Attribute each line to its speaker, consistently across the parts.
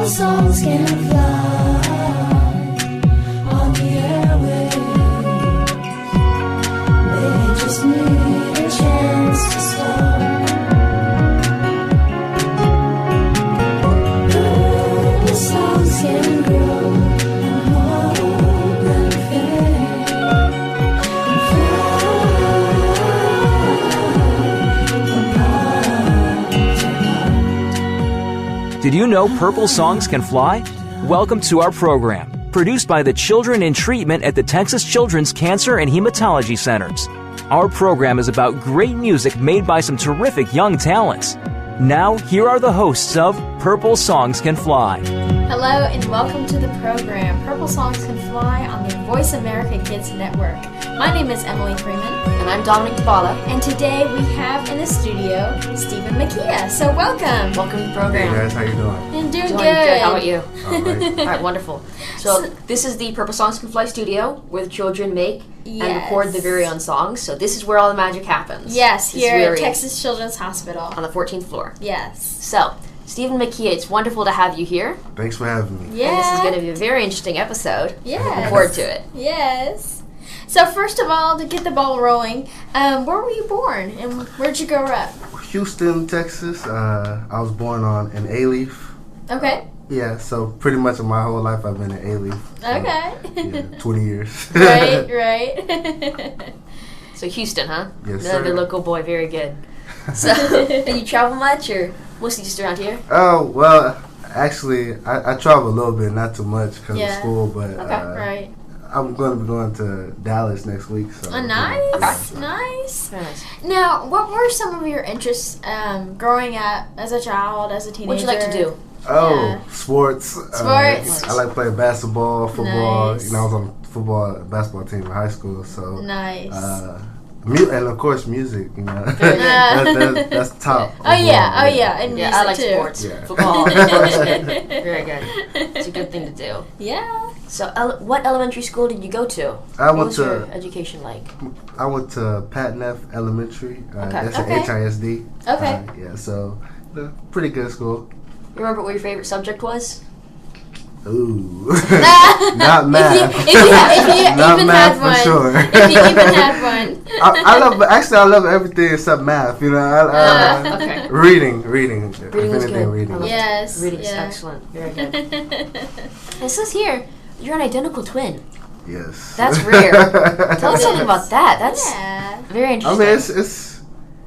Speaker 1: songs can fly on the airwaves. They just need a chance to start. Purple songs can grow and hope and faith and fly from heart to heart.
Speaker 2: Did you know Purple Songs Can Fly? Welcome to our program, produced by the Children in Treatment at the Texas Children's Cancer and Hematology Centers. Our program is about great music made by some terrific young talents. Now, here are the hosts of Purple Songs Can Fly.
Speaker 3: Hello and welcome to the program Purple Songs Can Fly on the Voice America Kids Network. My name is Emily Freeman.
Speaker 4: And I'm Dominic Tavlin.
Speaker 3: And today we have in the studio Stephen Makia. So welcome.
Speaker 4: Welcome to the program.
Speaker 5: Hey guys, how you doing?
Speaker 3: And doing
Speaker 4: Doing
Speaker 3: good.
Speaker 4: good. How about you?
Speaker 5: All right.
Speaker 4: All right, wonderful. So this is the Purple Songs Can Fly studio where the children make and record their very own songs. So this is where all the magic happens.
Speaker 3: Yes,
Speaker 4: This
Speaker 3: here
Speaker 4: is
Speaker 3: at
Speaker 4: where
Speaker 3: Texas Children's Hospital.
Speaker 4: on the 14th floor.
Speaker 3: Yes.
Speaker 4: So, Stephen Makia, it's wonderful to have you here.
Speaker 5: Thanks for having me.
Speaker 3: Yeah.
Speaker 4: And this is going to be a very interesting episode.
Speaker 3: Yes.
Speaker 4: Looking forward to it.
Speaker 3: Yes. So first of all, to get the ball rolling, where were you born and where'd you grow up?
Speaker 5: Houston, Texas. I was born on an A-leaf.
Speaker 3: Okay.
Speaker 5: Yeah, so pretty much my whole life I've been an A-leaf. So,
Speaker 3: Okay.
Speaker 5: Yeah, 20 years.
Speaker 3: Right.
Speaker 4: So Houston, huh?
Speaker 5: Yes,
Speaker 4: Another
Speaker 5: sir.
Speaker 4: local boy, very good. So, do you travel much or mostly just around here?
Speaker 5: Oh, well, actually, I travel a little bit, not too much because of school, but
Speaker 3: Right.
Speaker 5: I'm going to be going to Dallas next week. So,
Speaker 3: Oh, nice.
Speaker 4: Okay.
Speaker 3: Nice.
Speaker 4: Very nice.
Speaker 3: Now, what were some of your interests growing up as a child, as a teenager?
Speaker 4: What'd you like to do?
Speaker 5: Oh,
Speaker 3: Yeah.
Speaker 5: sports.
Speaker 3: Sports.
Speaker 5: I like playing basketball, football.
Speaker 3: Nice.
Speaker 5: You know, I was on the football, basketball team in high school, so.
Speaker 3: Nice.
Speaker 5: And of course music, you know.
Speaker 4: Very good.
Speaker 5: that's top.
Speaker 3: Oh yeah, and
Speaker 4: Yeah,
Speaker 3: music
Speaker 4: I like
Speaker 3: too.
Speaker 4: sports.
Speaker 5: Yeah.
Speaker 4: Football, is good. Very good. It's a good thing to do.
Speaker 3: Yeah.
Speaker 4: So, what elementary school did you go to?
Speaker 5: I
Speaker 4: What
Speaker 5: went
Speaker 4: was your
Speaker 5: to
Speaker 4: education like?
Speaker 5: Pat Neff Elementary.
Speaker 4: Okay.
Speaker 5: That's
Speaker 3: Okay.
Speaker 5: an HISD.
Speaker 3: Okay.
Speaker 5: Yeah, so pretty good school.
Speaker 4: You remember what your favorite subject was?
Speaker 5: Ooh, not math.
Speaker 3: If you
Speaker 5: Not
Speaker 3: even
Speaker 5: math
Speaker 3: had one.
Speaker 5: for sure.
Speaker 3: If you even had one.
Speaker 5: I love everything except math. You know,
Speaker 4: Okay.
Speaker 5: reading.
Speaker 4: Reading was good.
Speaker 5: Reading.
Speaker 4: I loved
Speaker 3: Yes.
Speaker 4: it. Reading's
Speaker 3: yeah.
Speaker 4: excellent. Very good. It says here you're an identical twin.
Speaker 5: Yes.
Speaker 4: That's rare. Tell us
Speaker 3: It
Speaker 4: something
Speaker 3: is.
Speaker 4: about that. That's
Speaker 3: Yeah.
Speaker 4: very
Speaker 5: I
Speaker 4: interesting.
Speaker 5: mean, it's.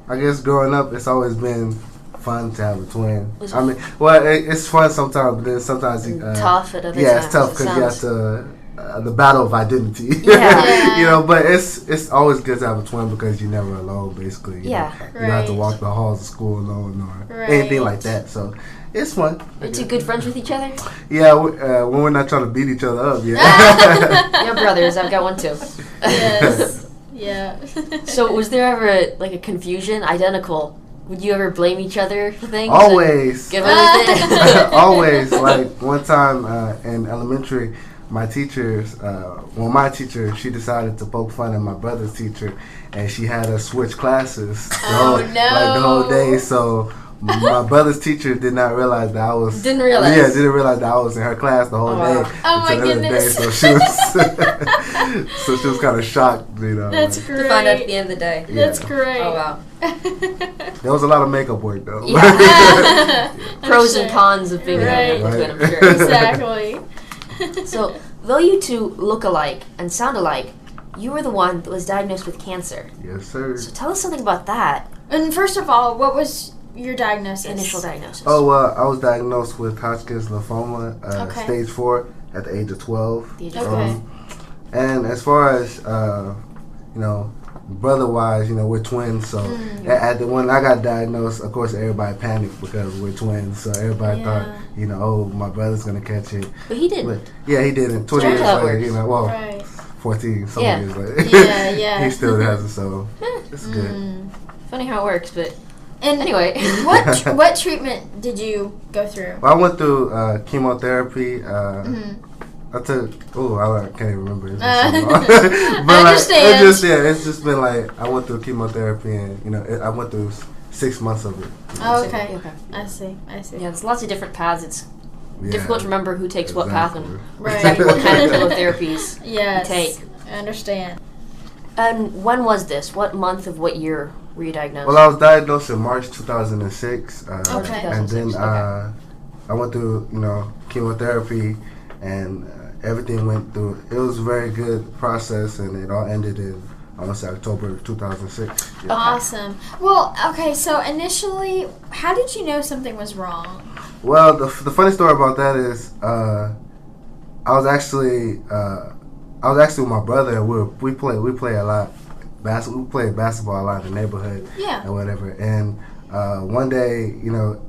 Speaker 5: I guess growing up, it's always been fun to have a twin.
Speaker 4: Was it
Speaker 5: I mean, well, it's fun sometimes, but then sometimes
Speaker 4: tough at other times.
Speaker 5: yeah, it's tough
Speaker 4: it
Speaker 5: because you have
Speaker 4: sounds-
Speaker 5: to the battle of identity.
Speaker 4: Yeah.
Speaker 5: You know, but it's always good to have a twin because you're never alone. Basically, you
Speaker 4: Yeah.
Speaker 5: know. You don't have to
Speaker 3: Right.
Speaker 5: walk the halls of school alone or
Speaker 3: Right.
Speaker 5: anything like that. So it's fun.
Speaker 4: You two good friends with each other?
Speaker 5: Yeah, when we're not trying to beat each other up. Yeah.
Speaker 4: You're brothers. I've got one too.
Speaker 3: Yes. Yeah.
Speaker 4: So, was there ever a confusion? Identical. Would you ever blame each other for things?
Speaker 5: Always.
Speaker 4: Give everything?
Speaker 5: Always. Like one time in elementary, my teacher, she decided to poke fun at my brother's teacher, and she had us switch classes the whole day. So my brother's teacher did not realize that I was
Speaker 4: Didn't realize.
Speaker 5: Yeah, didn't realize that I was in her class the whole
Speaker 4: Oh,
Speaker 5: day.
Speaker 4: wow.
Speaker 3: Oh, my
Speaker 5: until the other
Speaker 3: goodness.
Speaker 5: Day. So she was kind of shocked, you know.
Speaker 3: That's
Speaker 5: like,
Speaker 3: great.
Speaker 4: To find out at the end of the day.
Speaker 3: That's
Speaker 5: Yeah.
Speaker 3: great.
Speaker 4: Oh, wow.
Speaker 5: there was a lot of makeup work though.
Speaker 4: Yeah. Pros
Speaker 3: sure.
Speaker 4: and cons of being
Speaker 3: Right.
Speaker 4: an identical twin, I'm sure.
Speaker 3: Exactly.
Speaker 4: So, though you two look alike and sound alike, you were the one that was diagnosed with cancer.
Speaker 5: Yes, sir.
Speaker 4: So tell us something about that
Speaker 3: And first of all, what was your diagnosis?
Speaker 4: initial diagnosis.
Speaker 5: Oh, well, I was diagnosed with Hodgkin's lymphoma,
Speaker 3: Okay.
Speaker 5: stage 4, at the age of 12.
Speaker 4: The age of
Speaker 3: Okay.
Speaker 5: And as far as, brother-wise, we're twins. So when I got diagnosed, of course, everybody panicked because we're twins. So everybody thought, my brother's going to catch it.
Speaker 4: But he didn't.
Speaker 5: But, yeah, he didn't. 20
Speaker 4: That's
Speaker 5: years
Speaker 4: how it
Speaker 5: later,
Speaker 4: works.
Speaker 3: Right.
Speaker 5: 14, some
Speaker 4: Yeah.
Speaker 5: years later.
Speaker 3: Yeah.
Speaker 5: He still has it, so it's good.
Speaker 4: Funny how it works, but
Speaker 3: And
Speaker 4: anyway.
Speaker 3: what treatment did you go through?
Speaker 5: Well, I went through chemotherapy. I took. Oh, I can't even remember. It's been so long. But
Speaker 3: I understand.
Speaker 5: It's just been like I went through chemotherapy, and I went through 6 months of it.
Speaker 3: Oh, okay.
Speaker 4: Okay.
Speaker 3: I see.
Speaker 4: Yeah, there's lots of different paths. It's difficult to remember who takes what path and
Speaker 3: Right.
Speaker 4: exactly what kind of chemotherapies
Speaker 3: Yes.
Speaker 4: you take.
Speaker 3: I understand.
Speaker 4: And when was this? What month of what year were you diagnosed?
Speaker 5: Well, I was diagnosed in March 2006.
Speaker 3: Okay.
Speaker 5: And then
Speaker 4: 2006, okay.
Speaker 5: I went through, chemotherapy, and everything went through. It was a very good process, and it all ended in, I want to say, October 2006. Yeah.
Speaker 3: Awesome. Well, okay, so initially, how did you know something was wrong?
Speaker 5: Well, the funny story about that is, I was actually with my brother, and we play a lot. We played basketball a lot in the neighborhood.
Speaker 3: Yeah.
Speaker 5: And whatever. And one day,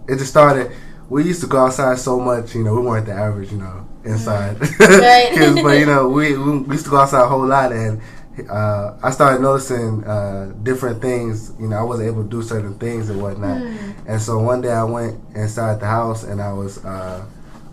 Speaker 5: it just started. We used to go outside so much. We weren't the average, inside
Speaker 3: Right.
Speaker 5: kids, but we used to go outside a whole lot, and I started noticing different things. I wasn't able to do certain things and whatnot. And so one day I went inside the house, and I was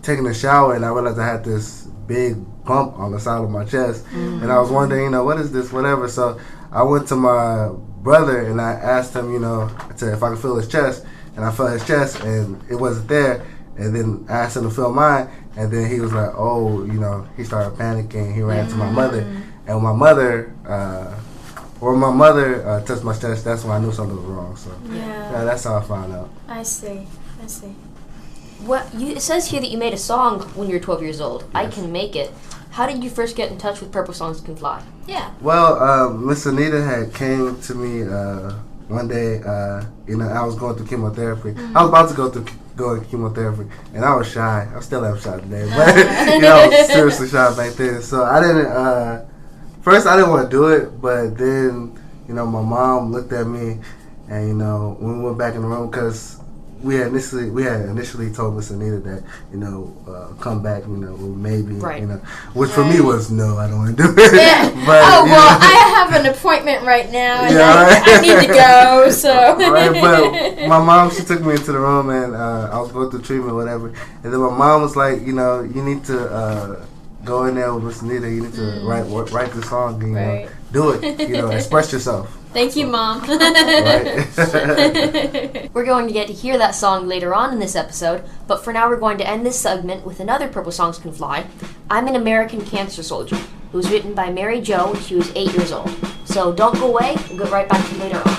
Speaker 5: taking a shower, and I realized I had this big bump on the side of my chest, and I was wondering, what is this, whatever. So I went to my brother, and I asked him, if I could feel his chest, and I felt his chest, and it wasn't there. And then I asked him to feel mine, and then he was like, oh, he started panicking. He ran to my mother, and my mother touched my chest. That's when I knew something was wrong. So yeah, that's how I found out.
Speaker 3: I see.
Speaker 4: It says here that you made a song when you were 12 years old.
Speaker 5: Yes.
Speaker 4: I Can Make It. How did you first get in touch with Purple Songs Can Fly?
Speaker 3: Yeah.
Speaker 5: Well, Miss Anita had came to me one day. I was going through chemotherapy. I was about to go into chemotherapy, and I was shy. I still am shy today, but I was seriously shy back then. So I didn't. First, I didn't want to do it, but then my mom looked at me, and when we went back in the room, because we had initially told Miss Anita that come back, maybe,
Speaker 4: right.
Speaker 5: Which for me was no, I don't want to do it.
Speaker 3: Yeah.
Speaker 5: But,
Speaker 3: I have an appointment right now, and
Speaker 5: right.
Speaker 3: I need to go. So.
Speaker 5: Right, but my mom, she took me into the room, and I was going through treatment, whatever. And then my mom was like, you need to go in there with Miss Anita. You need to write the song, and, do it. Express yourself.
Speaker 3: Thank you, Mom.
Speaker 5: Right.
Speaker 4: We're going to get to hear that song later on in this episode, but for now we're going to end this segment with another Purple Songs Can Fly, I'm an American Cancer Soldier, who was written by Mary Jo when she was 8 years old. So don't go away, we'll get right back to you later on.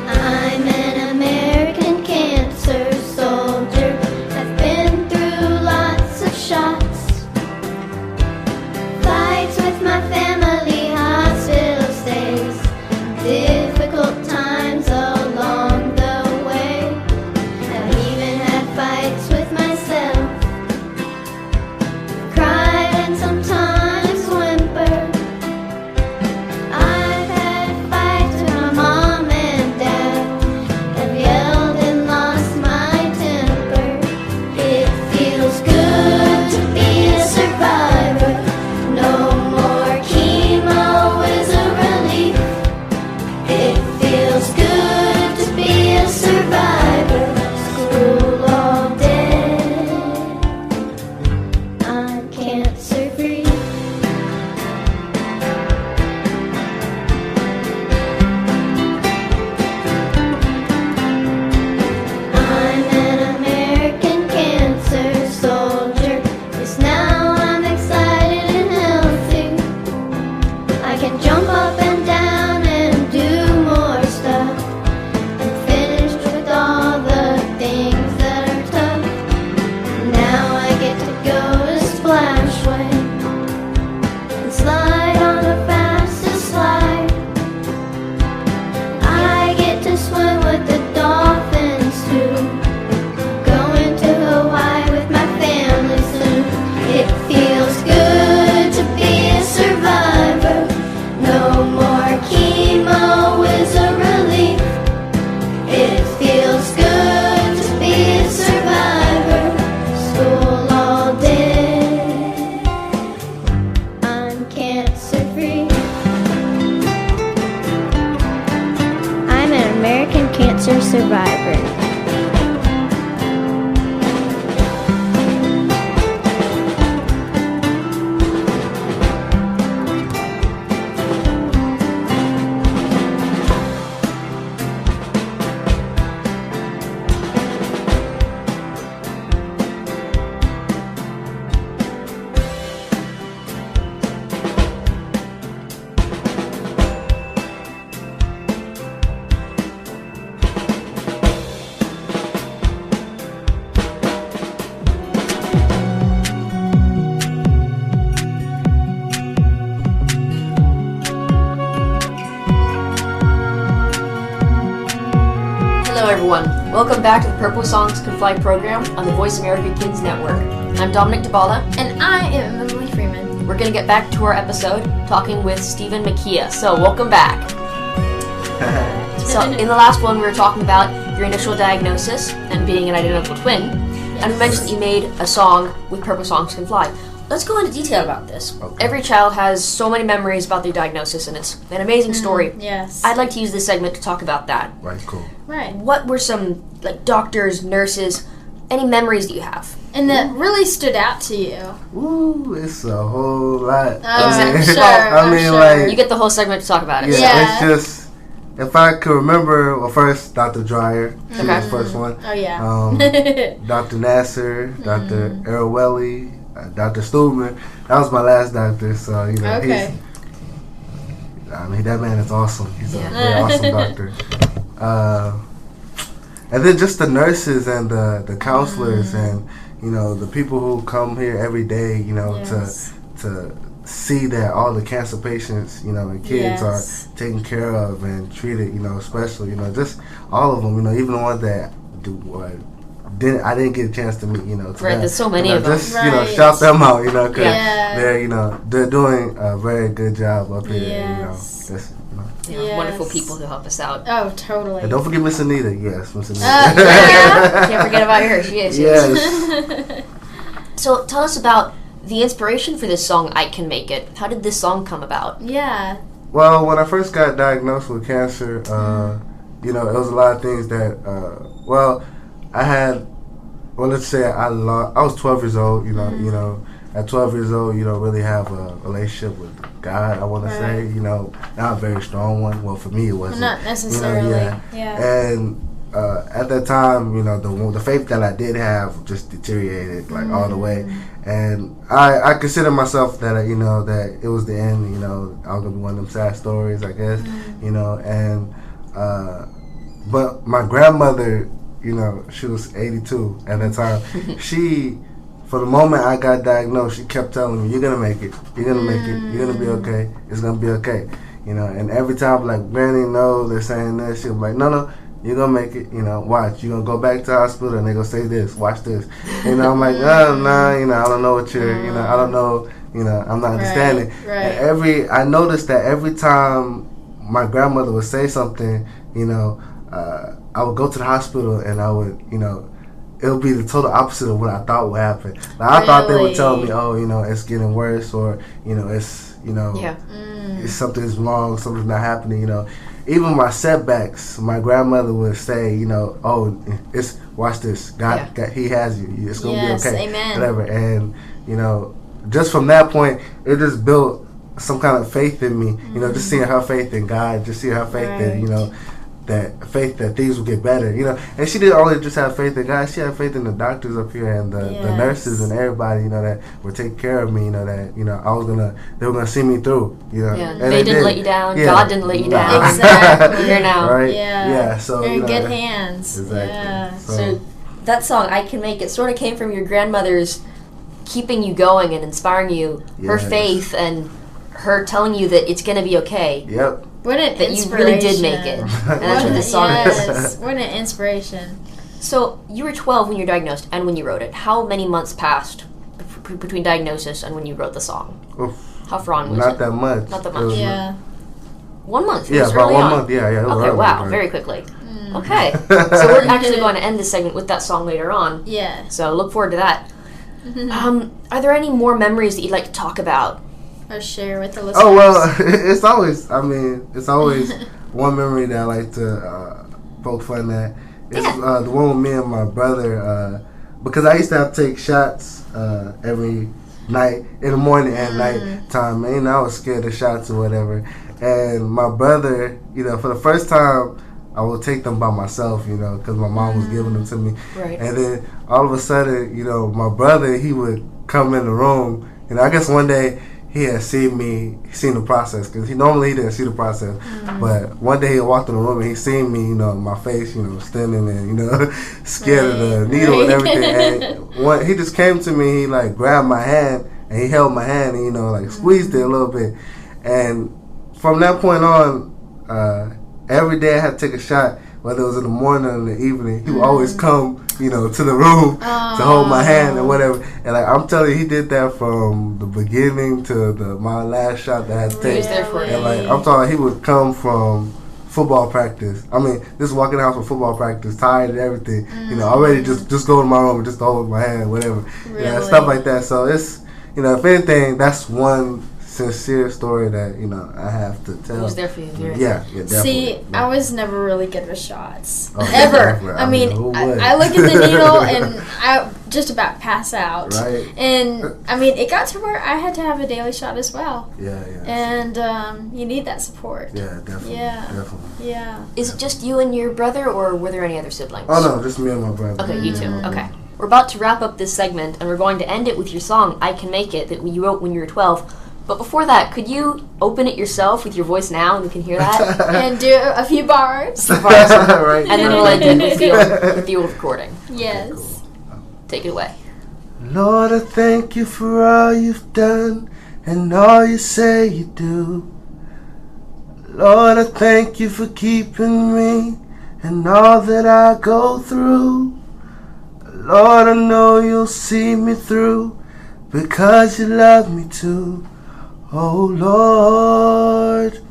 Speaker 1: I'm an American cancer soldier. I've been through lots of shots, fights with my family, hospitals.
Speaker 4: everyone. Welcome back to the Purple Songs Can Fly program on the Voice America Kids Network. I'm Dominic Dabala.
Speaker 3: And I am Emily Freeman.
Speaker 4: We're going to get back to our episode talking with Stephen Makia. So, welcome back. So, in the last one, we were talking about your initial diagnosis and being an identical twin. Yes. And we mentioned that you made a song with Purple Songs Can Fly. Let's go into detail about this. Okay. Every child has so many memories about their diagnosis, and it's an amazing story.
Speaker 3: Yes.
Speaker 4: I'd like to use this segment to talk about that.
Speaker 5: Right, cool.
Speaker 3: Right.
Speaker 4: What were some, doctors, nurses, any memories that you have?
Speaker 3: And that really stood out to you?
Speaker 5: Ooh, it's a whole lot.
Speaker 3: I'm sure.
Speaker 5: I mean,
Speaker 3: sure.
Speaker 4: You get the whole segment to talk about it.
Speaker 5: Yeah, it's just... If I could remember, well, first, Dr. Dreyer, she was the first one.
Speaker 3: Oh, yeah.
Speaker 5: Dr. Nasser, Dr. Arowelli, Dr. Stuhlman. That was my last doctor, so,
Speaker 3: okay.
Speaker 5: That man is awesome. He's a very awesome doctor. And then just the nurses and the counselors and, the people who come here every day, to see that all the cancer patients, and kids are taken care of and treated, especially, just all of them, even the ones that I didn't get a chance to meet,
Speaker 4: Right, there's so many of them.
Speaker 5: Just, shout them out, because they're doing a very good job up here,
Speaker 3: Yes.
Speaker 4: Wonderful people who help us out.
Speaker 3: Oh, totally.
Speaker 5: And don't forget Miss Anita. Yes, Miss Anita.
Speaker 4: Can't forget about her. She is.
Speaker 5: Yes.
Speaker 4: So tell us about the inspiration for this song, I Can Make It. How did this song come about?
Speaker 3: Yeah.
Speaker 5: Well, when I first got diagnosed with cancer, it was a lot of things that, I had, let's say I was 12 years old, at 12 years old, you don't really have a relationship with God, I want to say, not a very strong one. Well, for me, it wasn't.
Speaker 3: Not necessarily.
Speaker 5: And at that time, the faith that I did have just deteriorated all the way, and I consider myself that that it was the end. I was gonna be one of them sad stories, I guess. And but my grandmother, she was 82 at that time. She, for the moment I got diagnosed, she kept telling me, "You're gonna make it. You're gonna make it. You're gonna be okay. It's gonna be okay." And every time, Granny, no, they're saying this. She was like, "No, you're gonna make it. Watch. You're gonna go back to the hospital and they're gonna say this. Watch this." I'm like, nah. I don't know what you're. I don't know. I'm not understanding.
Speaker 3: Right.
Speaker 5: And I noticed that every time my grandmother would say something, I would go to the hospital and I would, it would be the total opposite of what I thought would happen. I thought they would tell me, "Oh, it's getting worse," or it's, it's something's wrong, something's not happening. Even my setbacks, my grandmother would say, "Oh, watch this. God, He has you. It's gonna be okay."
Speaker 3: Amen.
Speaker 5: Whatever. And just from that point, it just built some kind of faith in me. Just seeing her faith in God, just seeing her faith that that faith that things will get better, and she didn't only just have faith in God, she had faith in the doctors up here and the nurses and everybody, that were taking care of me, that they were gonna see me through,
Speaker 4: and
Speaker 5: they
Speaker 4: didn't let you down.
Speaker 5: Yeah.
Speaker 4: God didn't let you down.
Speaker 3: Exactly.
Speaker 4: You're here now.
Speaker 5: Right?
Speaker 3: Yeah.
Speaker 5: So
Speaker 3: you're in good hands.
Speaker 5: Exactly.
Speaker 3: Yeah.
Speaker 4: So that song, I Can Make It, sort of came from your grandmother's keeping you going and inspiring you, her faith and her telling you that it's gonna be okay.
Speaker 5: Yep.
Speaker 3: What an
Speaker 4: that
Speaker 3: inspiration.
Speaker 4: You really did make it. And that's what this song is.
Speaker 3: What an inspiration.
Speaker 4: So, you were 12 when you were diagnosed and when you wrote it. How many months passed between diagnosis and when you wrote the song?
Speaker 5: Oof.
Speaker 4: How far on was
Speaker 5: Not
Speaker 4: it?
Speaker 5: that much.
Speaker 4: Not that much.
Speaker 3: Yeah.
Speaker 4: 1 month?
Speaker 5: Yeah, about 1 month. Yeah. It was
Speaker 4: okay,
Speaker 5: early,
Speaker 4: wow.
Speaker 5: right.
Speaker 4: Very quickly. Okay. So, we're actually going to end this segment with that song later on.
Speaker 3: Yeah.
Speaker 4: So, look forward to that. Are there any more memories that you'd like to talk about?
Speaker 3: Or share with the listeners?
Speaker 5: Oh, well, it's always one memory that I like to poke fun at. It's the one with me and my brother, because I used to have to take shots every night, in the morning and night time. And I was scared of shots or whatever. And my brother, for the first time, I would take them by myself, because my mom was giving them to me.
Speaker 4: Right.
Speaker 5: And then all of a sudden, my brother, he would come in the room. I guess one day, he had seen the process, because he didn't see the process. But one day he walked in the room and he seen me, my face, standing there, scared of the needle and everything. And he just came to me, he grabbed my hand and he held my hand and squeezed it a little bit. And from that point on, every day I had to take a shot whether it was in the morning or in the evening, he would always come, to the room to hold my hand and whatever. And like I'm telling you, he did that from the beginning to my last shot that I had to take.
Speaker 4: He was there for you.
Speaker 5: And like I'm talking, he would come from football practice. I mean, just walk in the house from football practice, tired and everything. Already just go to my room and just hold my hand, whatever.
Speaker 3: Really?
Speaker 5: Stuff like that. So it's, if anything, that's one sincere story that I have to tell.
Speaker 4: He was there for you.
Speaker 5: Yeah, definitely.
Speaker 3: See, I was never really good with shots.
Speaker 5: Oh,
Speaker 3: Ever.
Speaker 5: never.
Speaker 3: I mean, I look at the needle and I just about pass out.
Speaker 5: Right.
Speaker 3: And I mean, it got to where I had to have a daily shot as well.
Speaker 5: Yeah.
Speaker 3: And you need that support.
Speaker 5: Yeah, definitely.
Speaker 3: Yeah.
Speaker 5: Definitely.
Speaker 3: Yeah.
Speaker 4: Is it just you and your brother, or were there any other siblings?
Speaker 5: Oh no, just me and my brother.
Speaker 4: Okay, you two. Okay. We're about to wrap up this segment, and we're going to end it with your song, I Can Make It, that you wrote when you were 12. But before that, could you open it yourself with your voice now, and we can hear that?
Speaker 3: And do a few bars.
Speaker 5: Right.
Speaker 4: And then we'll end it with the old recording.
Speaker 3: Yes.
Speaker 5: Cool.
Speaker 4: Take it away.
Speaker 5: Lord, I thank you for all you've done and all you say you do. Lord, I thank you for keeping me and all that I go through. Lord, I know you'll see me through because you love me too. Oh Lord,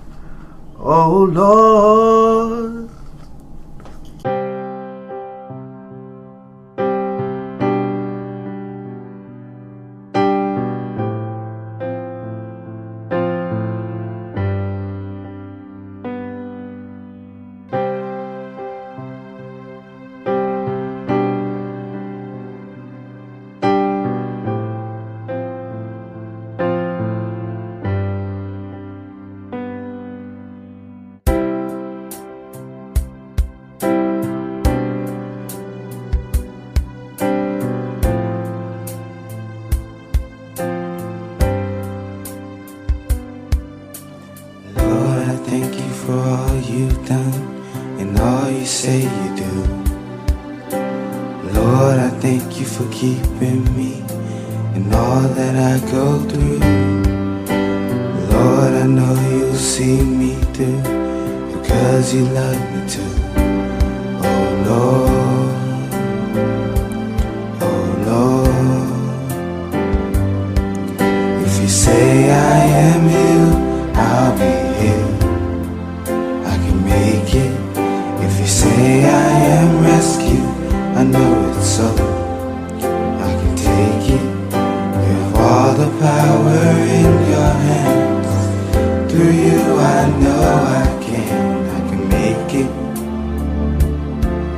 Speaker 5: oh Lord.
Speaker 6: For all you've done and all you say you do. Lord, I thank you for keeping me and all that I go through. Lord, I know you'll see me through because you love me too. Oh Lord, oh Lord. If you say I am healed, I'll be healed. Make it. If you say I am rescued, I know it's so. I can take it. You have all the power in your hands. Through you I know I can make it.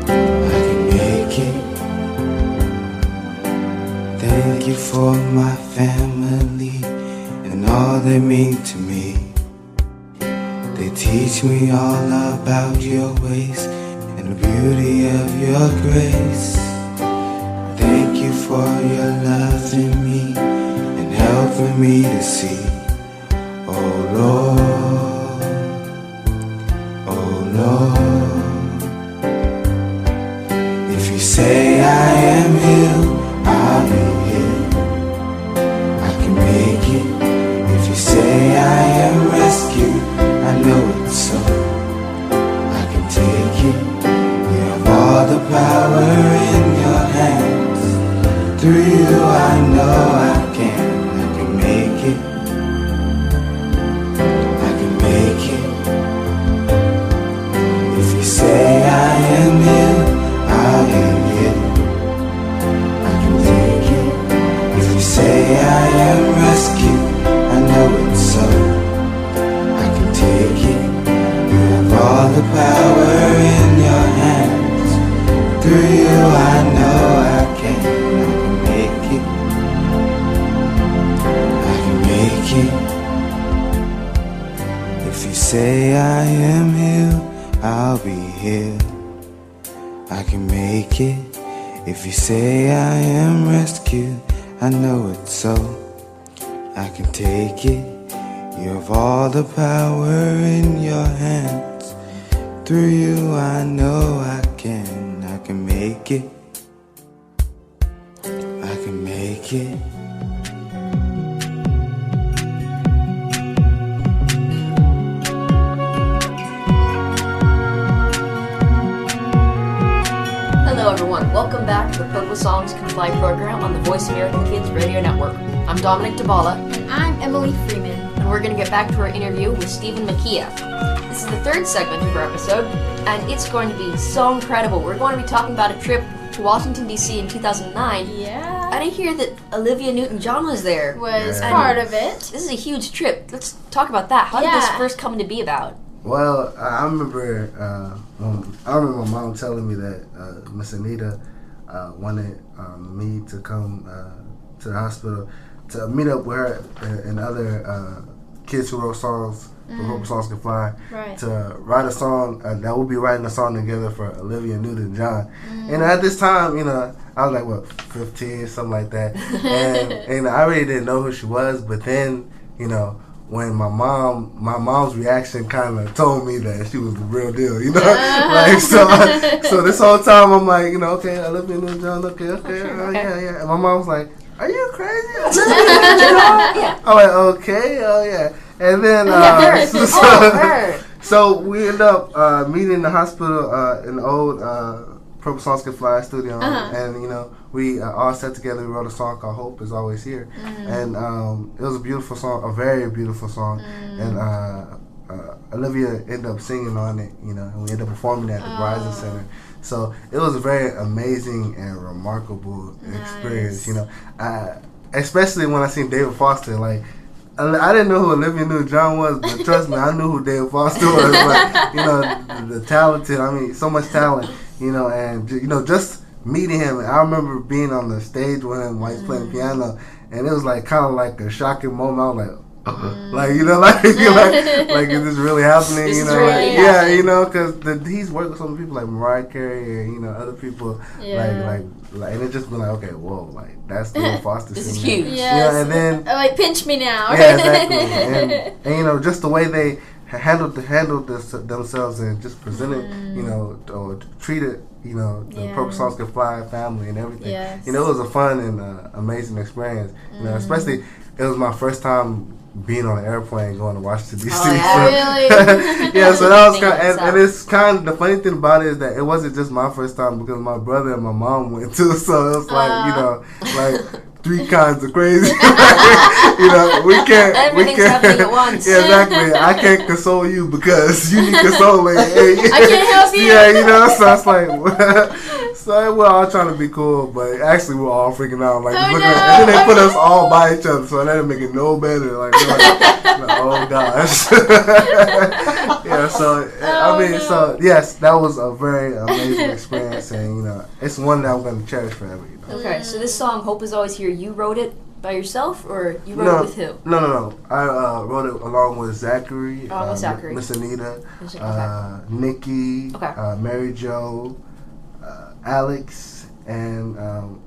Speaker 6: I can make it. Thank you for my family and all they mean to me. They teach me all about your ways and the beauty of your grace. Thank you for your love in me and helping me to see. Oh Lord, oh Lord. If you say I am healed, I'll be healed. I can make it. If you say I am rescued, I know it's so. I can take it. You have all the power in your hands. Through you I know I can make it. I can make it. If you say I am healed, I'll be healed. I can take it. If you say I am rescued, I know it's so. Take it. You have all the power in your hands. Through you I know I can make it. I can make it. If you say I am healed, I'll be healed. I can make it. If you say I am rescued, I know it's so. I can take it. You have all the power in your hands. Through you I know I can make it. I can make it.
Speaker 4: Hello everyone, welcome back to the Purple Songs Can Fly program on the Voice America Kids Radio Network. I'm Dominic
Speaker 3: And I'm Emily Freeman.
Speaker 4: and we're going to get back to our interview with Stephen Makia. This is the third segment of our episode, and it's going to be so incredible. We're going to be talking about a trip to Washington, D.C. in 2009.
Speaker 3: Yeah.
Speaker 4: I didn't hear that Olivia Newton-John was there.
Speaker 3: Was part of it.
Speaker 4: This is a huge trip. Let's talk about that. How did this first come to be about?
Speaker 5: Well, I remember my mom telling me that Miss Anita wanted me to come to the hospital to meet up with her and other kids who wrote songs for Purple Songs Can Fly, to write a song that we'll be writing a song together for Olivia Newton-John. And at this time, I was like 15, something like that, and I really didn't know who she was. But then, when my mom's reaction kind of told me that she was the real deal, like so this whole time I'm like, okay, Olivia Newton-John, okay, yeah. And my mom was like, "Are you crazy?" I'm like, "Okay, oh yeah." And then so we end up meeting in the hospital in the old Purple Songs Can Fly studio, and we all sat together. We wrote a song called "Hope Is Always Here," and it was a beautiful song, a very beautiful song, and Olivia ended up singing on it, and we ended up performing at the Verizon Center. So it was a very amazing and remarkable experience, especially when I seen David Foster. Like, I didn't know who Olivia Newton-John was, but trust me, I knew who David Foster was. But, the talented, so much talent, and, just meeting him. I remember being on the stage with him while he's playing piano, and it was kind of like a shocking moment. I was like, like is this really happening?
Speaker 4: This is really happening.
Speaker 5: Because he's worked with some people like Mariah Carey and other people, and it just been like, okay, whoa, like that's David Foster.
Speaker 4: This is huge.
Speaker 3: Yes.
Speaker 5: And then
Speaker 3: pinch me now.
Speaker 5: Yeah, exactly. And just the way they handled themselves and just presented, or treated, the Purple Songs Can Fly family and everything.
Speaker 3: Yes.
Speaker 5: It was a fun and amazing experience. Especially it was my first time being on an airplane going to Washington D.C.
Speaker 4: Oh, yeah.
Speaker 3: Really?
Speaker 5: Yeah, so that was and it's kind of the funny thing about it is that it wasn't just my first time because my brother and my mom went too. So it was like three kinds of crazy. We can't.
Speaker 4: Everything's happening at once.
Speaker 5: Yeah, exactly. I can't console you because you need consoling.
Speaker 3: I can't help you.
Speaker 5: Yeah, so it's like. So we're all trying to be cool, but actually we're all freaking out. And then they put us all by each other, so that didn't make it no better. Like oh gosh. Yeah. So so yes, that was a very amazing experience, and it's one that I'm going to cherish forever.
Speaker 4: Okay, so this song "Hope Is Always Here," you wrote it by yourself, or you wrote it with who?
Speaker 5: No. I wrote it along with Zachary,
Speaker 4: Zachary,
Speaker 5: Miss Anita, Nikki, Mary Jo. Alex, and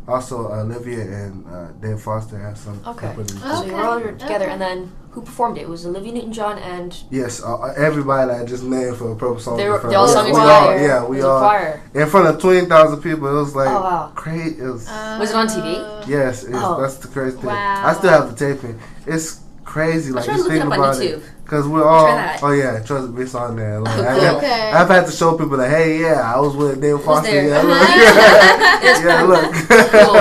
Speaker 5: also Olivia and Dave Foster have some.
Speaker 4: Okay. So you wrote it together, and then who performed it? It was Olivia Newton-John and.
Speaker 5: Yes, everybody that I just named for a Purple Song.
Speaker 4: They all sung together.
Speaker 5: We all in front of 20,000 people. It was like
Speaker 4: crazy.
Speaker 5: It was.
Speaker 4: Was it on TV?
Speaker 5: Yes, that's the crazy thing.
Speaker 3: Wow.
Speaker 5: I still have the taping. It's crazy.
Speaker 4: Like just think about it.
Speaker 5: Because we're all, trust me, it's on there. Like, I've had to show people that, hey, I was with David Foster. Yeah, look.
Speaker 4: Cool.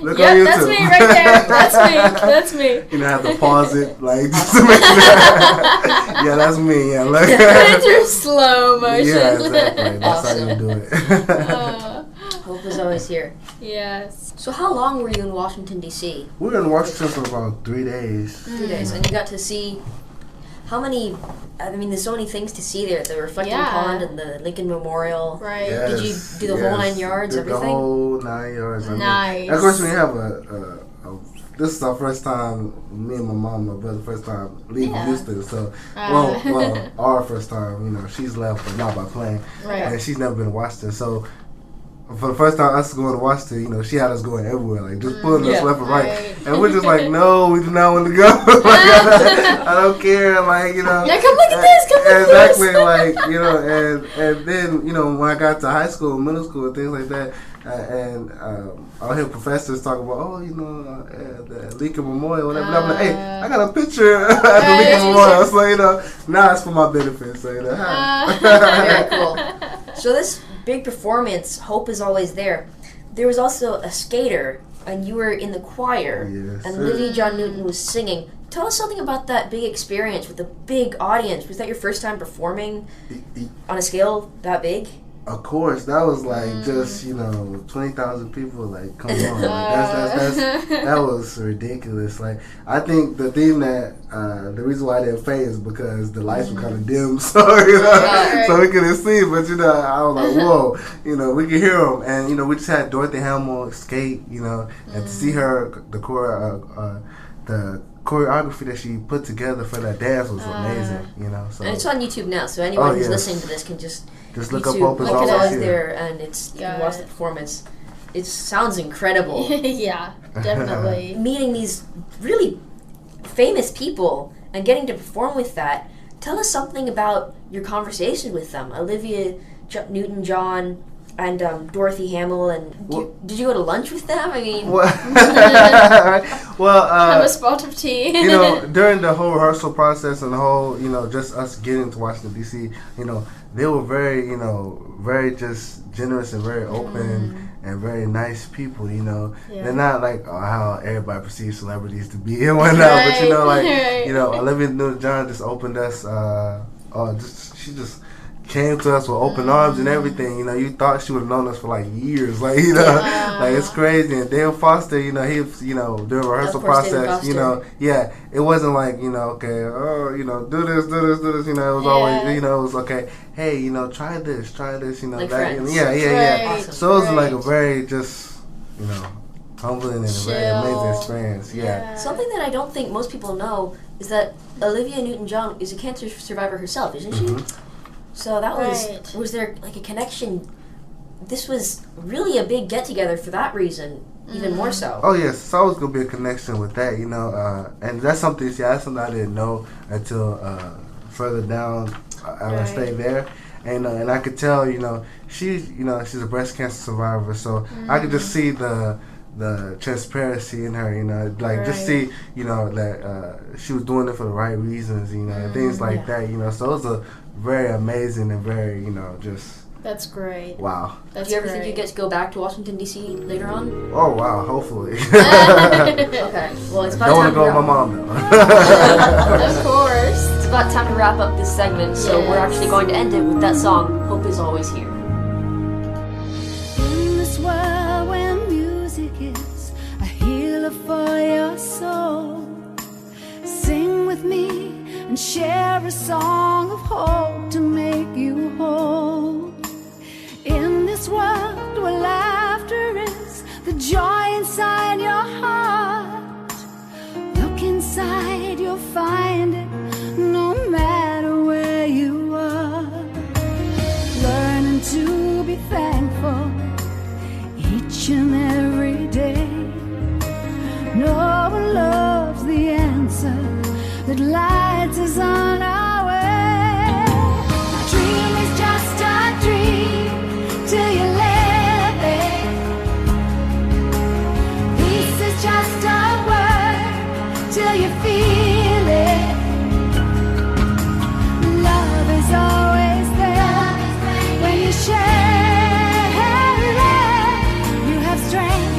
Speaker 5: Look on YouTube.
Speaker 3: That's me right there. That's me.
Speaker 5: I have to pause it, just to make sure. Yeah, that's me. Yeah, look.
Speaker 3: Put it through slow motion.
Speaker 5: Yeah, exactly. That's how you do it.
Speaker 4: Hope Is Always Here.
Speaker 3: Yes.
Speaker 4: So how long were you in Washington, D.C.?
Speaker 5: We were in Washington for about 3 days.
Speaker 4: 3 days, and you got to see. How many? There's so many things to see there. The reflecting pond and the Lincoln Memorial.
Speaker 3: Right.
Speaker 5: Yes,
Speaker 4: did you do the whole 9 yards? Everything.
Speaker 5: The whole 9 yards.
Speaker 3: Nice.
Speaker 5: Of course, we have this is our first time. Me and my mom, my brother, first time leaving Houston. So, our first time. She's left, but not by plane.
Speaker 3: Right.
Speaker 5: And she's never been to Washington. So, for the first time us going to Washington, she had us going everywhere, just pulling us left and right. And we're just like, no, we do not want to go. I don't care,
Speaker 3: Yeah, come look at this, come look at this.
Speaker 5: Exactly, and then, when I got to high school, middle school, and things like that, and I'll hear professors talk about, the Lincoln Memorial, whatever. And I'm like, hey, I got a picture at the Lincoln Memorial. So, now it's for my benefit. So,
Speaker 4: Very cool. So this big performance, hope is always there. There was also a skater, and you were in the choir,
Speaker 5: Yes,
Speaker 4: and
Speaker 5: sir.
Speaker 4: Olivia Newton-John was singing. Tell us something about that big experience with a big audience. Was that your first time performing on a scale that big?
Speaker 5: Of course, that was like just 20,000 people. Like, come on, like, that was ridiculous. Like, I think the thing that the reason why I didn't faint is because the lights were kind of dim, so so we couldn't see. But I was like, whoa, we could hear them, and we just had Dorothy Hamill skate, and to see her the choreography that she put together for that dance was amazing, So
Speaker 4: and it's on YouTube now, so anyone who's
Speaker 5: yes.
Speaker 4: listening to this can just
Speaker 5: look
Speaker 4: YouTube,
Speaker 5: up Hope is
Speaker 4: look it
Speaker 5: Always
Speaker 4: up
Speaker 5: Here.
Speaker 4: there, and you can watch the performance. It sounds incredible.
Speaker 3: Yeah, definitely.
Speaker 4: Meeting these really famous people and getting to perform with that. Tell us something about your conversation with them, Olivia Newton-John and Dorothy Hamill. And did you go to lunch with them? I mean,
Speaker 3: Have a spot of tea.
Speaker 5: During the whole rehearsal process and the whole, just us getting to Washington D.C., they were very, very just generous and very open and very nice people. They're not like how everybody perceives celebrities to be and whatnot, but Olivia Newton-John just opened us. She just came to us with open arms and everything. You thought she would have known us for like years, like like it's crazy. And Dale Foster, he was, during the rehearsal process, it wasn't like okay, do this. It was always, it was okay. Hey, try this,
Speaker 4: like
Speaker 5: that.
Speaker 4: friends.
Speaker 5: Yeah.
Speaker 4: Awesome.
Speaker 5: So it was like a very just, humbling and a very
Speaker 3: Chill.
Speaker 5: amazing experience. Yeah.
Speaker 4: Something that I don't think most people know is that Olivia Newton-John is a cancer survivor herself, isn't she? So that was there like a connection? This was really a big get-together for that reason, even more so.
Speaker 5: Oh yes, it's always gonna be a connection with that, and that's something. That's something I didn't know until further down as I stayed there, and I could tell, she's a breast cancer survivor, so I could just see the transparency in her, just see, that she was doing it for the right reasons, and things like that, So it was a very amazing and very, just.
Speaker 3: That's great.
Speaker 5: Wow.
Speaker 3: That's
Speaker 4: Do you ever think you get to go back to Washington D.C. later on?
Speaker 5: Oh wow, hopefully.
Speaker 4: Okay. Well, it's about
Speaker 5: Don't want
Speaker 4: time
Speaker 5: to go with my
Speaker 4: wrap.
Speaker 5: mom though.
Speaker 3: Of course.
Speaker 4: It's about time to wrap up this segment, so we're actually going to end it with that song, "Hope Is Always Here."
Speaker 1: In this world where music is a healer for your soul, sing with me and share a song of hope to make you whole. In this world where laughter is the joy inside your heart, look inside, you'll find it no matter where you are. Learning to be thankful each and every day. No one loves the answer that lights us on our way. A dream is just a dream till you live it. Peace is just a word till you feel it. Love is always there when you share it. You have strength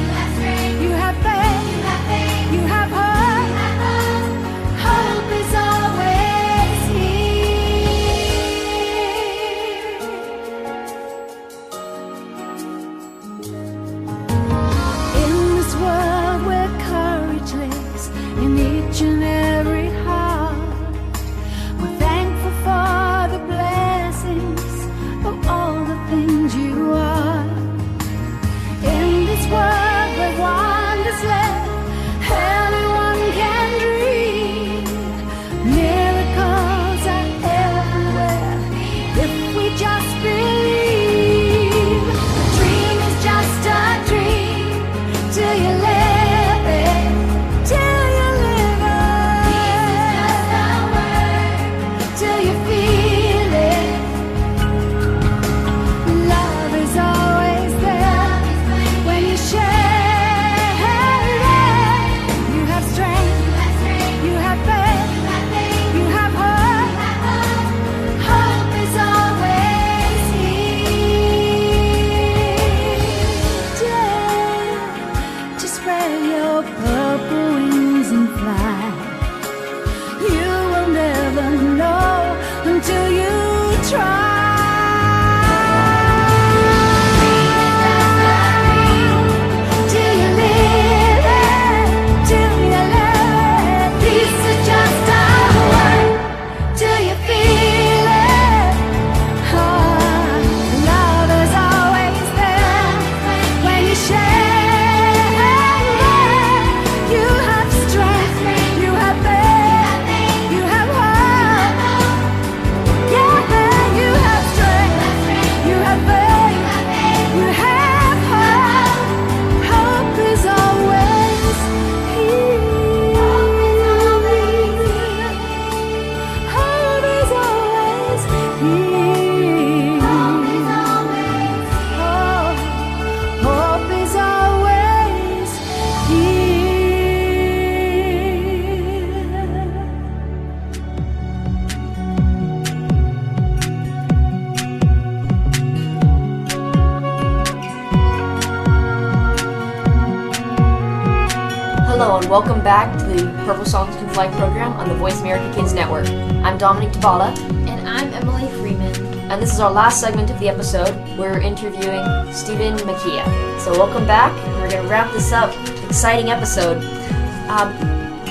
Speaker 4: and welcome back to the Purple Songs Can Fly program on the Voice America Kids Network. I'm Dominic Tabala.
Speaker 3: And I'm Emily Freeman.
Speaker 4: And this is our last segment of the episode. We're interviewing Stephen Makia. So welcome back, and we're going to wrap this up. Exciting episode.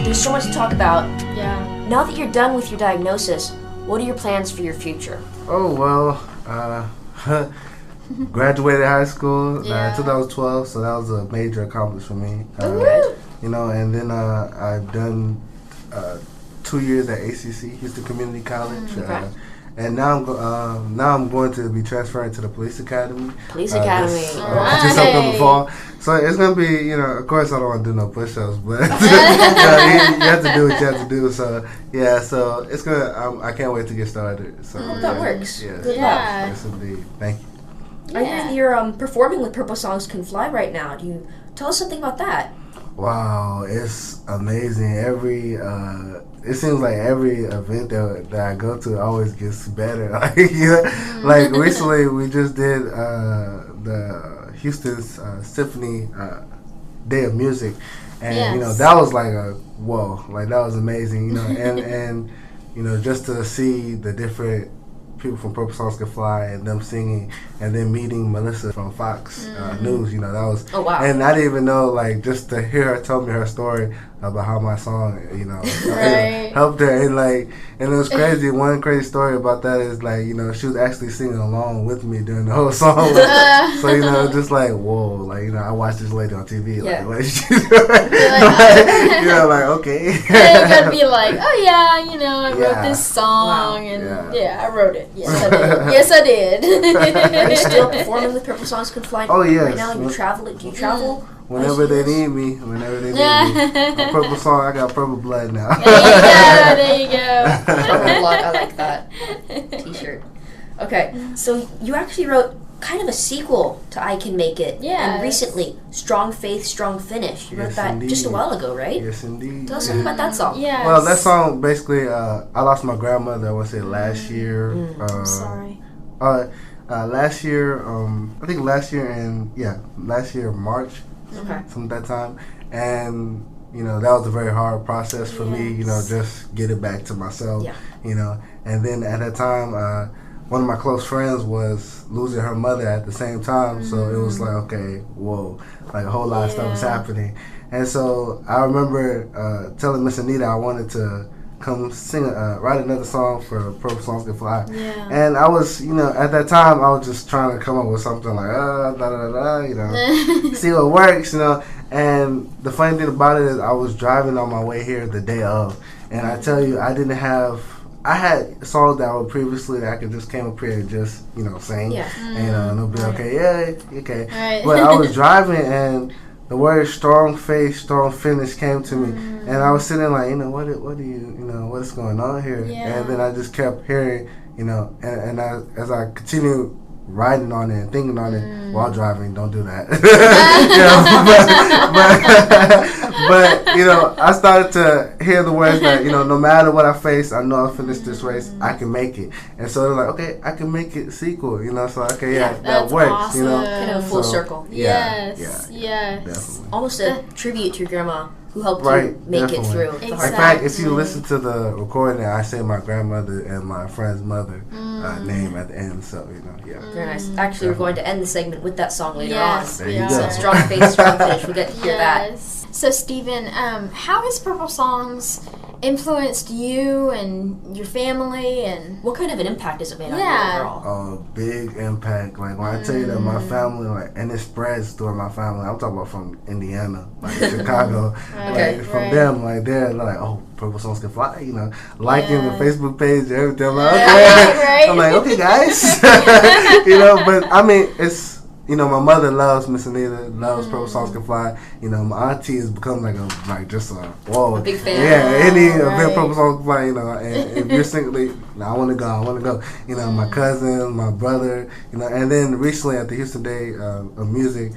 Speaker 4: There's so much to talk about.
Speaker 3: Yeah.
Speaker 4: Now that you're done with your diagnosis, what are your plans for your future?
Speaker 5: Oh, well, graduated high school in 2012, so that was a major accomplishment for me. You know, and then I've done 2 years at ACC, Houston Community College. And now I'm going to be transferring to the Police Academy.
Speaker 4: Police Academy.
Speaker 5: Just October fall. So it's going to be, of course I don't want to do no push-ups, but you have to do what you have to do. So, so it's going to, I can't wait to get started. So
Speaker 4: that works.
Speaker 5: Yeah.
Speaker 4: Good luck.
Speaker 5: Yes, indeed. Thank you.
Speaker 4: Yeah. You're performing with Purple Songs Can Fly right now. Do you tell us something about that?
Speaker 5: Wow, it's amazing. It seems like every event that I go to always gets better. Like recently we just did the Houston's Symphony Day of Music, and that was like that was amazing. And just to see the different people from Purple Songs Can Fly and them singing, and then meeting Melissa from Fox News, that was, and I didn't even know, just to hear her tell me her story about how my song, helped her, and it was crazy. One crazy story about that is, she was actually singing along with me during the whole song, so, just whoa, I watched this lady on TV, what is she doing? Okay.
Speaker 3: You gotta be like, oh yeah, I wrote this song, and I wrote it. Yes, I did.
Speaker 4: Are you still performing with Purple Songs Can Fly?
Speaker 5: Oh, yes.
Speaker 4: Right now, do you travel?
Speaker 5: Whenever they need me. My purple song, I got purple blood now.
Speaker 3: There you go.
Speaker 4: Purple blood, I like that t-shirt. Okay, so you actually wrote kind of a sequel to I Can Make It.
Speaker 3: Yeah.
Speaker 4: And recently, Strong Faith, Strong Finish. You wrote that
Speaker 5: indeed.
Speaker 4: Just a while ago, right?
Speaker 5: Yes, indeed.
Speaker 4: Tell us something about that song.
Speaker 3: Yes.
Speaker 5: Well, that song, basically, I lost my grandmother, I want to say last year.
Speaker 3: I'm sorry.
Speaker 5: Last year, I think last year in March, from that time, and that was a very hard process for me, just get it back to myself, and then at that time, one of my close friends was losing her mother at the same time, so it was okay, whoa, a whole lot of stuff was happening, and so I remember telling Miss Anita I wanted to come sing, write another song for Purple Songs Can Fly.
Speaker 3: Yeah.
Speaker 5: And I was, at that time, I was just trying to come up with something see what works, And the funny thing about it is I was driving on my way here the day of, and I tell you, I had songs that were previously that I could just came up here and just, sing. Yeah. And it'll be okay.
Speaker 3: Right.
Speaker 5: But I was driving, and the word "strong faith, strong finish" came to me, and I was sitting what do you, what's going on here?
Speaker 3: Yeah.
Speaker 5: And then I just kept hearing, and as I continued writing on it and thinking on it while driving, don't do that. but I started to hear the words that no matter what I face, I know I'll finish this race. I can make it. And so they're okay, I can make it sequel. So that works.
Speaker 3: Awesome.
Speaker 4: Kind of a full circle.
Speaker 3: Yes.
Speaker 5: Definitely.
Speaker 4: Almost a tribute to your grandma who helped you make
Speaker 5: definitely.
Speaker 4: It through.
Speaker 3: Exactly.
Speaker 4: The hard
Speaker 5: In fact, if you listen to the recording, I say my grandmother and my friend's mother name at the end. So
Speaker 4: Very nice. Actually, we're going to end the segment with that song later on.
Speaker 5: There you go.
Speaker 4: So Strong Faith, Strong Finish. We'll get to hear that.
Speaker 3: So, Stephen, how has Purple Songs influenced you and your family, and
Speaker 4: what kind of an impact has it made on you overall?
Speaker 5: A big impact. When I tell you that my family, and it spreads through my family. I'm talking about from Indiana, Chicago. From them, they're oh, Purple Songs Can Fly. Liking the Facebook page and everything. I'm okay. I'm okay, guys. But I mean, it's. My mother loves Miss Anita, loves Purple Songs Can Fly. My auntie has become a
Speaker 4: big fan.
Speaker 5: Yeah, any event Purple Songs Can Fly, and if you're singly, I want to go. My cousin, my brother, and then recently at the Houston Day of Music,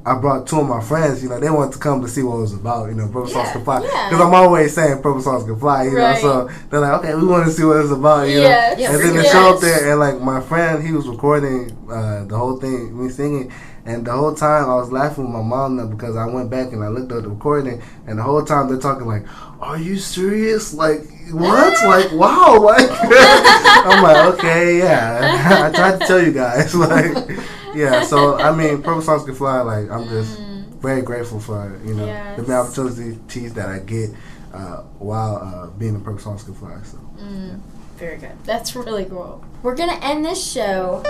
Speaker 5: I brought two of my friends, they wanted to come to see what it was about, Purple Songs Can Fly. Because I'm always saying Purple Songs Can Fly, so they're okay, we want to see what it's about, and then they show up there, and my friend, he was recording the whole thing, me singing, And the whole time I was laughing with my mom now because I went back and I looked at the recording, and the whole time they're talking like, "Are you serious? Like what? Like wow!" Like I'm like, okay, yeah. I tried to tell you guys, like, yeah. So I mean, Purple Songs Can Fly. Like I'm just very grateful for the opportunities that I get while being in Purple Songs Can Fly. So. Yeah.
Speaker 3: Very good. That's really cool. We're going to end this show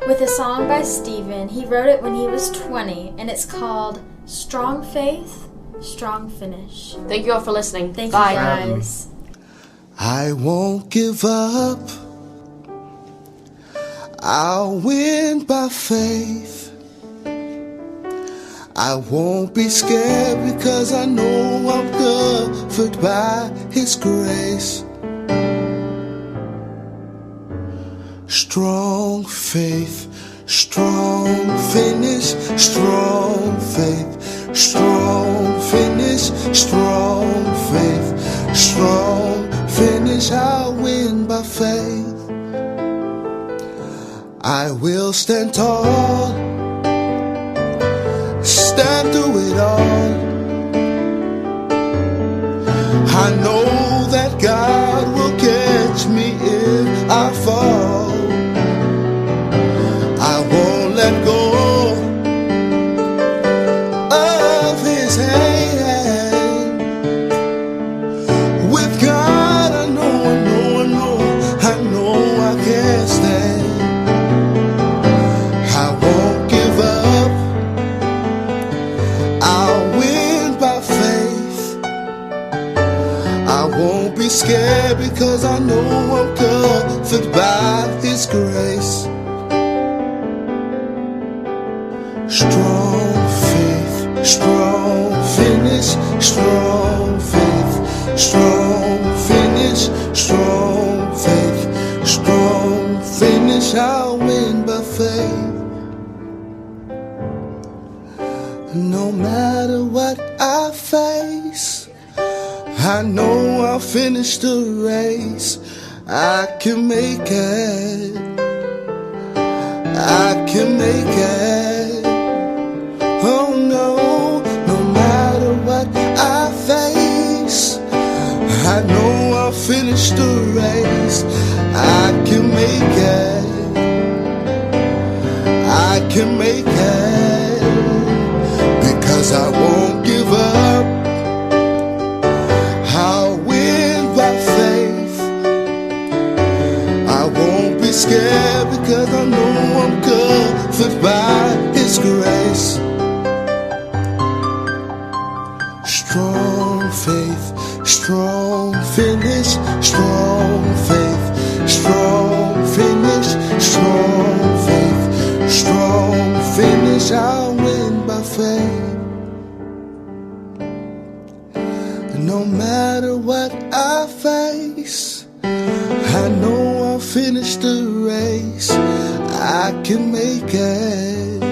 Speaker 3: with a song by Steven. He wrote it when he was 20, and it's called Strong Faith, Strong Finish.
Speaker 4: Thank you all for listening.
Speaker 3: Thank
Speaker 4: Bye.
Speaker 3: you guys.
Speaker 6: I won't give up. I'll win by faith. I won't be scared because I know I'm covered by His grace. Strong faith, strong finish, strong faith, strong finish, strong faith, strong finish. I'll win by faith. I will stand tall, stand through it all. I know that God will catch me if I fall. I won't let go of His hand. With God I know I can stand. I won't give up. I'll win by faith. I won't be scared because I know I'm covered by His grace. Strong faith, strong finish, strong faith, strong finish, strong faith, strong finish. I'll win by faith. No matter what I face, I know I'll finish the race. I can make it. I can make it. Oh no, no matter what I face, I know I'll finish the race. I can make it. I can make it. Because I won't give up. I'll win by faith. I won't be scared because I know I'm covered by His grace. Strong faith, strong finish, strong faith, strong finish, strong faith, strong finish. I'll win by faith. No matter what I face, I know I'll finish the race. I can make it.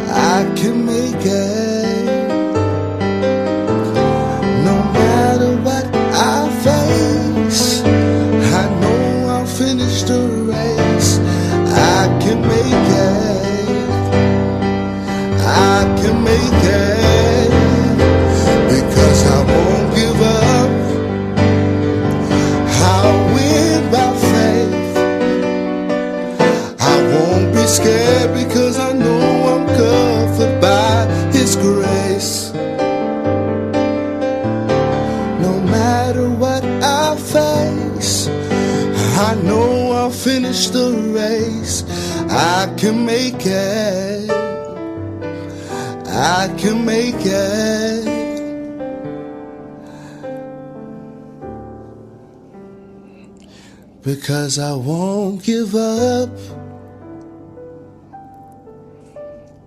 Speaker 6: I can make it. No matter what I face, I know I'll finish the race. I can make it. I can make it. Because I won't give up. I'll win by faith. I won't be scared because I know I'm covered by His grace. No matter what I face, I know I'll finish the race. I can make it. I can make it. Because I won't give up.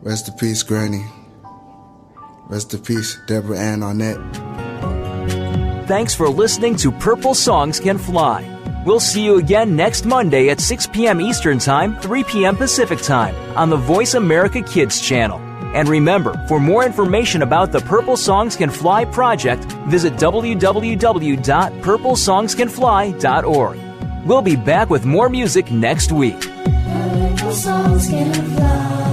Speaker 6: Rest in peace, Granny. Rest in peace, Deborah Ann Arnett.
Speaker 2: Thanks for listening to Purple Songs Can Fly. We'll see you again next Monday at 6 p.m. Eastern Time, 3 p.m. Pacific Time on the Voice America Kids channel. And remember, for more information about the Purple Songs Can Fly project, visit www.purplesongscanfly.org. We'll be back with more music next week.
Speaker 1: Purple songs can fly.